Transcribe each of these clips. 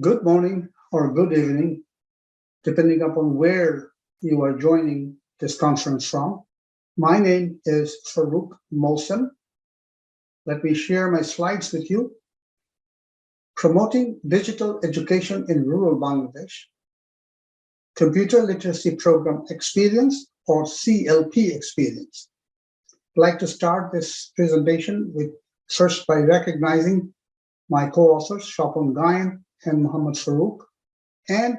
Good morning or good evening, depending upon where you are joining this conference from. My name is Farouk Mohsen. Let me share my slides with you. Promoting digital education in rural Bangladesh, computer literacy program experience or CLP experience. I'd like to start this presentation first by recognizing my co-authors, Shapon Gayan and Muhammad Farouk, and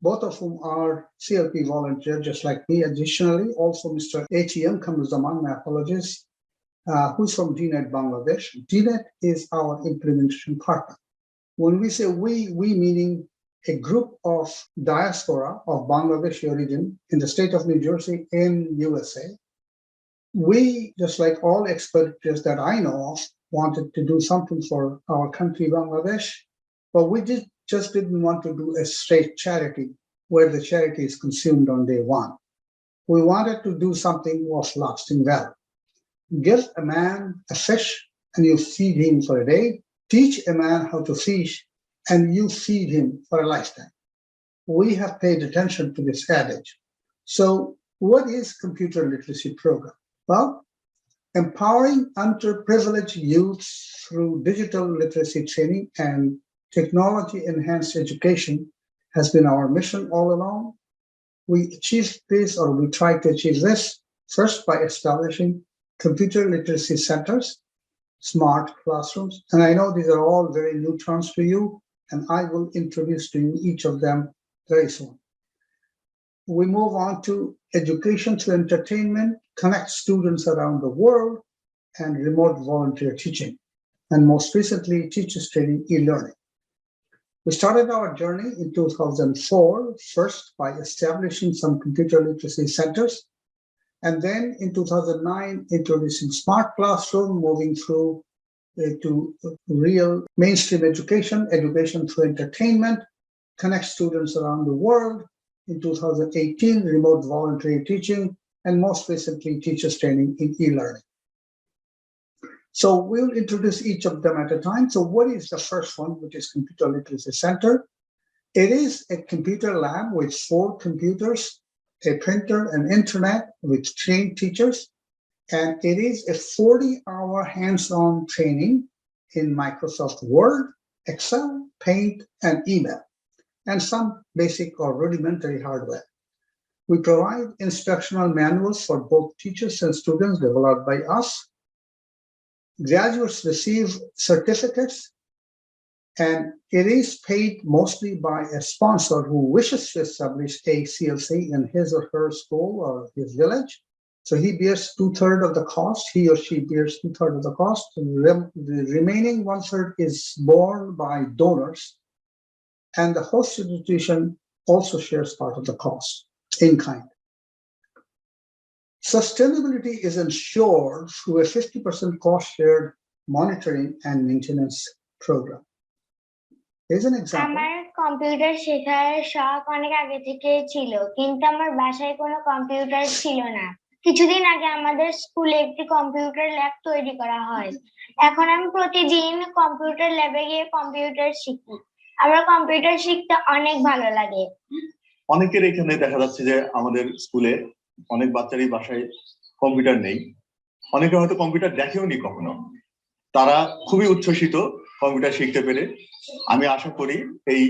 both of whom are CLP volunteers, just like me. Additionally, also Mr. ATM Kamruzaman, my apologies, who's from DNET Bangladesh. DNET is our implementation partner. When we say we meaning a group of diaspora of Bangladeshi origin in the state of New Jersey in USA. We, just like all experts that I know of, wanted to do something for our country, Bangladesh, but we just didn't want to do a straight charity where the charity is consumed on day one. We wanted to do something of lasting value. Give a man a fish and you feed him for a day. Teach a man how to fish and you feed him for a lifetime. We have paid attention to this adage. So what is computer literacy program? Well, empowering underprivileged youth through digital literacy training and technology-enhanced education has been our mission all along. We achieved this, or we tried to achieve this, first by establishing computer literacy centers, smart classrooms, and I know these are all very new terms to you, and I will introduce to you each of them very soon. We move on to education through entertainment, connect students around the world, and remote volunteer teaching, and most recently, teachers training e-learning. We started our journey in 2004, first by establishing some computer literacy centers, and then in 2009, introducing smart classroom, moving through to real mainstream education through entertainment, connect students around the world. In 2018, remote voluntary teaching, and most recently, teachers training in e-learning. So we'll introduce each of them at a time. So what is the first one, which is Computer Literacy Center? It is a computer lab with 4 computers, a printer, an internet with trained teachers, and it is a 40-hour hands-on training in Microsoft Word, Excel, Paint, and email, and some basic or rudimentary hardware. We provide instructional manuals for both teachers and students developed by us. Graduates receive certificates, and it is paid mostly by a sponsor who wishes to establish a CLC in his or her school or his village. So he bears 2/3 of the cost, he or she bears 2/3 of the cost, and the remaining 1/3 is borne by donors. And the host institution also shares part of the cost in kind. Sustainability is ensured through a 50% cost-shared monitoring and maintenance program. Here's an example. আমার computer শেখার শখ অনেক আগে থেকে ছিল, কিন্তু আমার বাসায় কোনো কম্পিউটার ছিল না। কিছুদিন আগে আমাদের স্কুলে একটি কম্পিউটার ল্যাব তৈরি করা হয়। এখন আমি প্রতিদিন কম্পিউটার ল্যাবে গিয়ে কম্পিউটার শিখি। আমার কম্পিউটার শিখতে অনেক ভালো লাগে। অনেকের এখানে দেখা যাচ্ছে যে আমাদের স্কুলে অনেক বাচ্চারই বাসায় কম্পিউটার নেই, অনেকে হয়তো কম্পিউটার দেখেও নি কখনো। তারা খুবই উচ্ছ্বসিত কম্পিউটার শিখতে পেরে। আমি আশা করি এই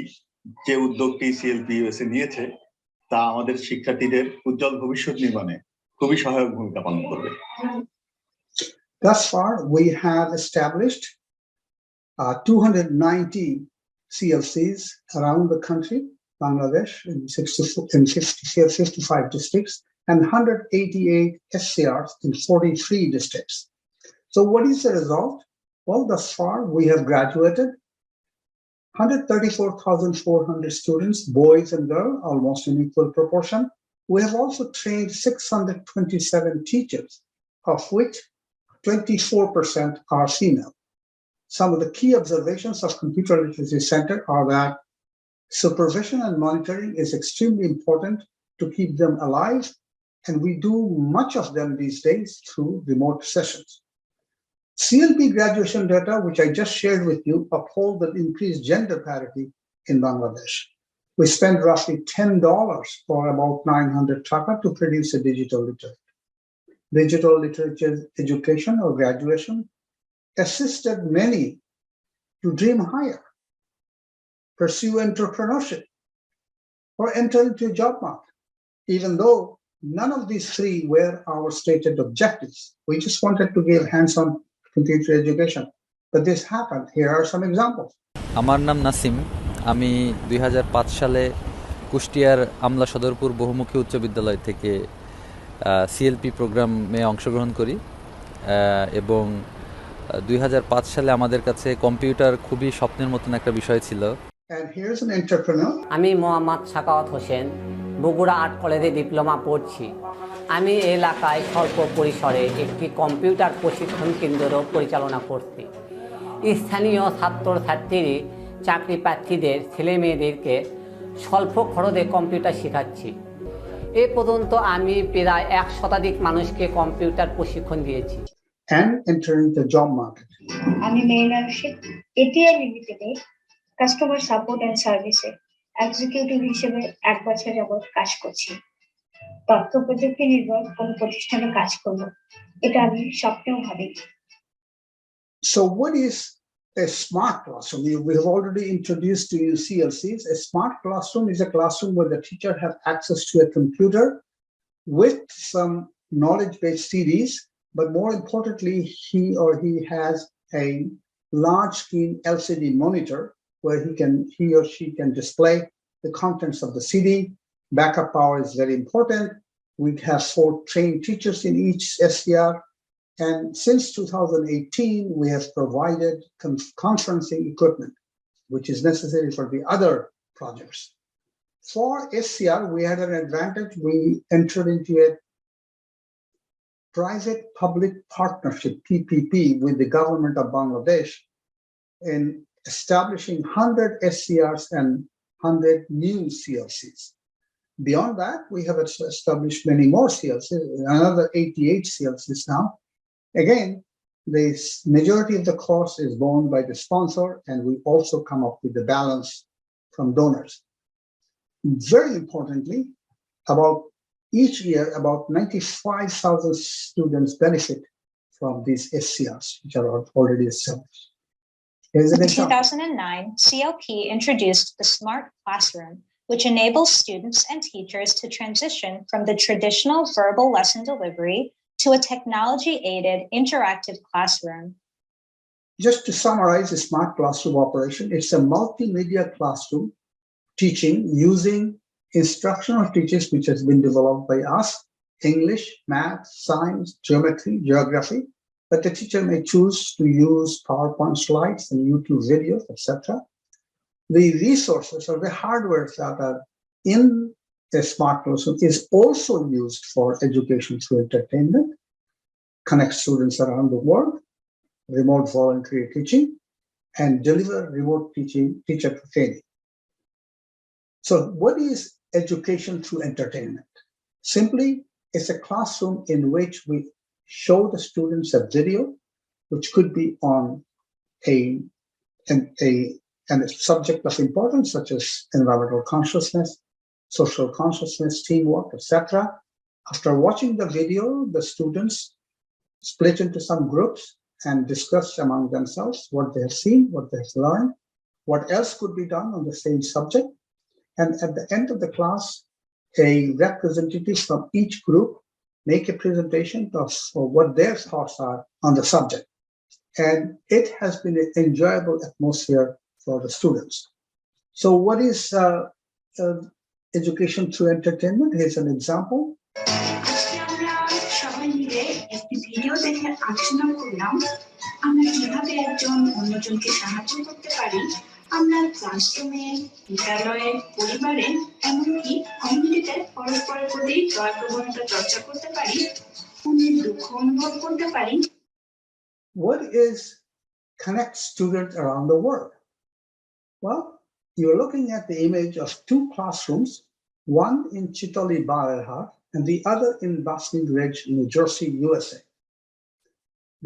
যে উদ্যোগটি সিএলপি ইউএসএ নিয়েছে তা আমাদের শিক্ষার্থীদের উজ্জ্বল ভবিষ্যৎ নির্মাণে খুবই সহায়ক ভূমিকা পালন করবে। Thus far, we have established 290 CLCs around the country, Bangladesh, in 55 districts, and 188 SCRs in 43 districts. So what is the result? Well, thus far, we have graduated 134,400 students, boys and girls, almost in equal proportion. We have also trained 627 teachers, of which 24% are female. Some of the key observations of Computer Literacy Center are that supervision and monitoring is extremely important to keep them alive, and we do much of them these days through remote sessions. CLP graduation data, which I just shared with you, uphold the increased gender parity in Bangladesh. We spend roughly $10 for about 900 taka to produce a digital literature. Digital literature education or graduation assisted many to dream higher, pursue entrepreneurship, or enter into a job market. Even though none of these three were our stated objectives, we just wanted to give hands-on computer education. But this happened. Here are some examples. আমার নাম নাসিম। আমি 2005 সালে কুষ্টিয়ার আমলা সদরপুর বহুমুখী উচ্চ বিদ্যালয় থেকে CLP প্রোগ্রামে অংশগ্রহণ করি এবং 2005 সালে আমাদের কাছে কম্পিউটার খুবই স্বপ্নের মতন একটা বিষয় ছিল। And here's an entrepreneur. আমি মোহাম্মদ সাকাওয়াত হোসেন, বগুড়া আর্ট কলেজে ডিপ্লোমা পড়ছি। আমি এলাকায় স্বল্প পরিসরে একটি কম্পিউটার প্রশিক্ষণ কেন্দ্র পরিচালনা করছি। স্থানীয় ছাত্রছাত্রী চাকরি প্রার্থীদের ছেলে মেয়েদেরকে স্বল্প খরচে কম্পিউটার শেখাচ্ছি। এ পর্যন্ত আমি প্রায় 1 শতাধিক মানুষকে কম্পিউটার প্রশিক্ষণ দিয়েছি। And entering the job market. আমি মেইনার শেখ, এটিআই লিমিটেডে কাস্টমার সাপোর্ট এন্ড সার্ভিসে এক্সিকিউটিভ হিসেবে 1 বছর যাবত কাজ করছি। তথ্য প্রযুক্তি নির্ভর কোনো প্রতিষ্ঠানে কাজ করব, এটা আমি স্বপ্নেও ভাবিনি। So what is a smart classroom? We have already introduced to you CLCs. A smart classroom is a classroom where the teacher has access to a computer with some knowledge-based CDs, but more importantly, he has a large screen LCD monitor where he or she can display the contents of the CD. Backup power is very important. We have 4 trained teachers in each SCR. And since 2018, we have provided conferencing equipment, which is necessary for the other projects. For SCR, we had an advantage. We entered into a private-public partnership, PPP, with the government of Bangladesh in establishing 100 SCRs and 100 new CLCs. Beyond that, we have established many more CLCs, another 88 CLCs now. Again, the majority of the cost is borne by the sponsor, and we also come up with the balance from donors. Very importantly, about each year, about 95,000 students benefit from these SCRs, which are already established. Here's an example. In 2009, CLP introduced the Smart Classroom, which enables students and teachers to transition from the traditional verbal lesson delivery to a technology-aided interactive classroom. Just to summarize the smart classroom operation, it's a multimedia classroom teaching using instructional teachers which has been developed by us, English, math, science, geometry, geography, but the teacher may choose to use PowerPoint slides and YouTube videos, etc. The resources or the hardware that are in the smart classroom is also used for education through entertainment, connect students around the world, remote voluntary teaching, and deliver remote teacher training. So what is education through entertainment? Simply, it's a classroom in which we show the students a video, which could be on a subject of importance, such as environmental consciousness, social consciousness, teamwork, etc. After watching the video, the students split into some groups and discuss among themselves what they have seen, what they have learned, what else could be done on the same subject. And at the end of the class, a representative from each group make a presentation of what their thoughts are on the subject. And it has been an enjoyable atmosphere for the students. So what is education through entertainment? Here's an example. Video দেখে আলোচনা করলাম আমরা কিভাবে একজন অন্যজনকে সাহায্য করতে পারি। আমরা ক্লাসরুমে, বিদ্যালয়ে, পরিবারে, এমনকি কমিউনিটিতে পরস্পরের প্রতি দয়া প্রবণতা চর্চা করতে পারি, অন্যের দুঃখ অনুভব করতে পারি। What is connect students around the world? Well, you're looking at the image of 2 classrooms, one in Chitali, Balharhat, and the other in Basking Ridge, New Jersey, USA.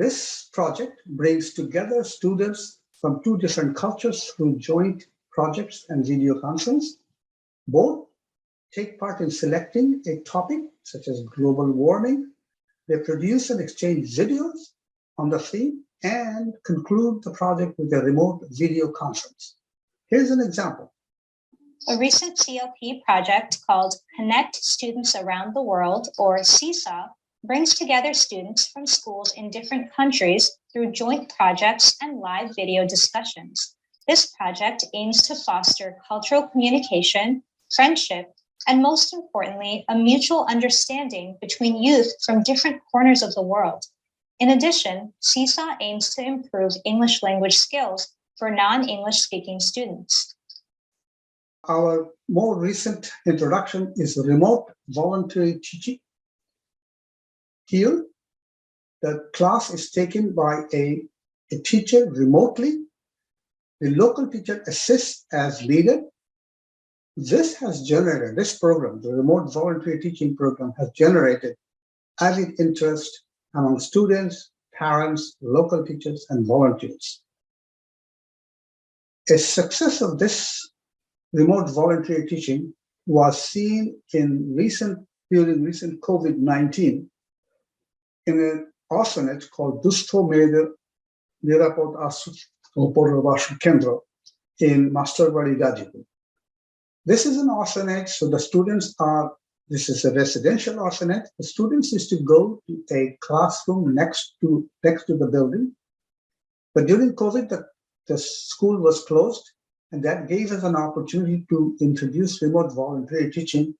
This project brings together students from 2 different cultures through joint projects and video conference. Both take part in selecting a topic such as global warming. They produce and exchange videos on the theme and conclude the project with a remote video conference. Here's an example. A recent CLP project called Connect Students Around the World, or CSA, brings together students from schools in different countries through joint projects and live video discussions. This project aims to foster cultural communication, friendship, and most importantly, a mutual understanding between youth from different corners of the world. In addition, CSA aims to improve English language skills for non-English speaking students. Our more recent introduction is remote voluntary teaching. Here, the class is taken by a teacher remotely. The local teacher assists as needed. This program, the remote voluntary teaching program, has generated avid interest among students, parents, local teachers, and volunteers. A success of this remote voluntary teaching was seen during recent COVID-19 in an orphanage called Dusto Meder Nirapod Purabasha Kendra in Masterbari, Gajipur. This is an orphanage, so this is a residential orphanage. The students used to go to a classroom next to the building. But during COVID, the school was closed, and that gave us an opportunity to introduce remote voluntary teaching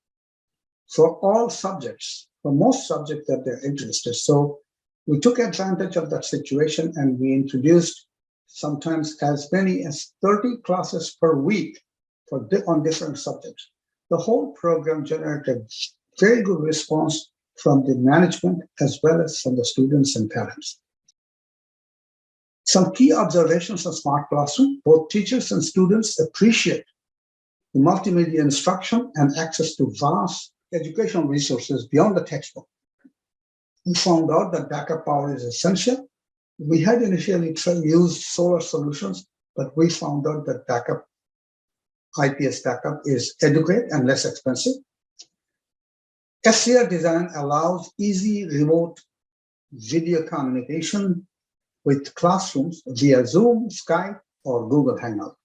for all subjects, for most subjects that they're interested. So we took advantage of that situation and we introduced sometimes as many as 30 classes per week on different subjects. The whole program generated very good response from the management as well as from the students and parents. Some key observations of Smart Classroom: both teachers and students appreciate the multimedia instruction and access to vast educational resources beyond the textbook. We found out that backup power is essential. We had initially used solar solutions, but we found out that IPS backup is adequate and less expensive. SCR design allows easy remote video communication with classrooms via Zoom, Skype, or Google Hangout.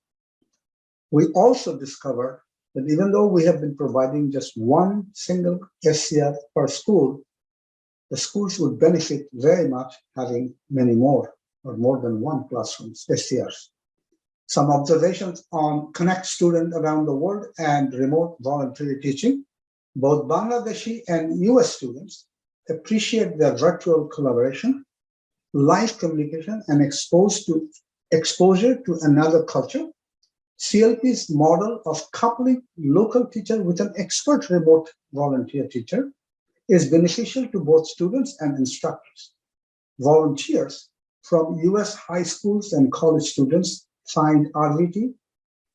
We also discovered that even though we have been providing just one single SCR per school, the schools would benefit very much having many more or more than one classrooms, SCRs. Some observations on Connect Student Around the World and remote voluntary teaching. Both Bangladeshi and US students appreciate their virtual collaboration, live communication, and exposure to another culture. CLP's model of coupling local teacher with an expert remote volunteer teacher is beneficial to both students and instructors. Volunteers from US high schools and college students find RVT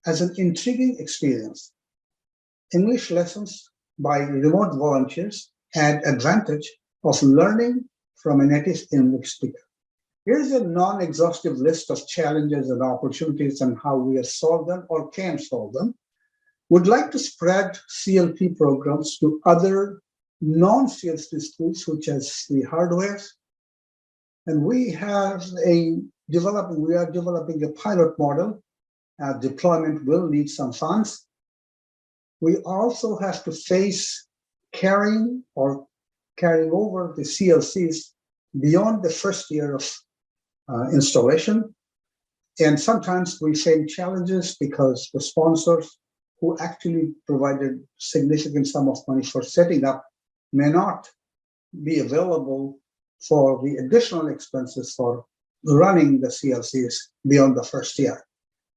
as an intriguing experience. English lessons by remote volunteers add advantage of learning from a native English speaker. Here's a non-exhaustive list of challenges and opportunities and how we have solved them or can solve them. Would like to spread CLP programs to other non-CLP schools, such as the hardwares. And we are developing a pilot model. Deployment will need some funds. We also have to face carrying over the CLCs beyond the first year of installation. And sometimes we face challenges because the sponsors who actually provided significant sum of money for setting up may not be available for the additional expenses for running the CLCs beyond the first year.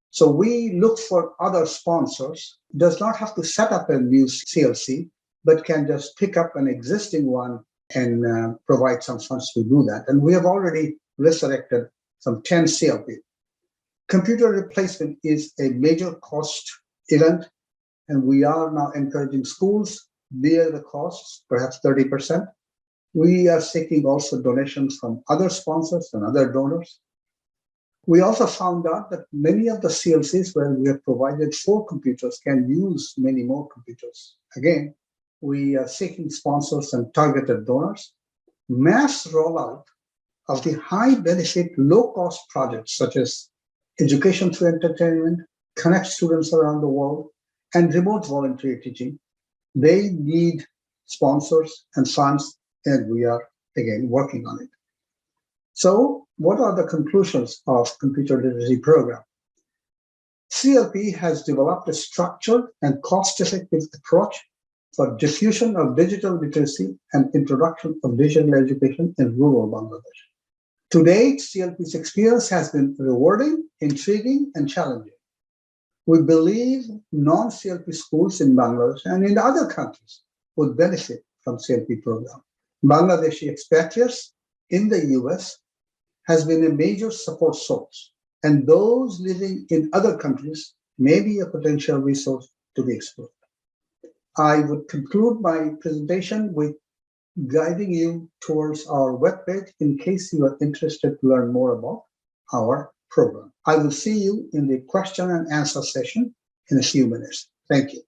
So we look for other sponsors. Does not have to set up a new CLC, but can just pick up an existing one and provide some funds to do that. And we have already resurrected some 10 CLP. Computer replacement is a major cost event, and we are now encouraging schools bear the costs, perhaps 30%. We are seeking also donations from other sponsors and other donors. We also found out that many of the CLCs where we have provided 4 computers can use many more computers. Again, we are seeking sponsors and targeted donors. Mass rollout of the high benefit, low cost projects such as education through entertainment, connect students around the world, and remote voluntary teaching. They need sponsors and funds, and we are again working on it. So what are the conclusions of computer literacy program? CLP has developed a structured and cost-effective approach for diffusion of digital literacy and introduction of digital education in rural Bangladesh. To date, CLP's experience has been rewarding, intriguing, and challenging. We believe non-CLP schools in Bangladesh and in other countries would benefit from CLP program. Bangladeshi expatriates in the US has been a major support source, and those living in other countries may be a potential resource to be explored. I would conclude my presentation with guiding you towards our webpage in case you are interested to learn more about our program. I will see you in the question and answer session in a few minutes. Thank you.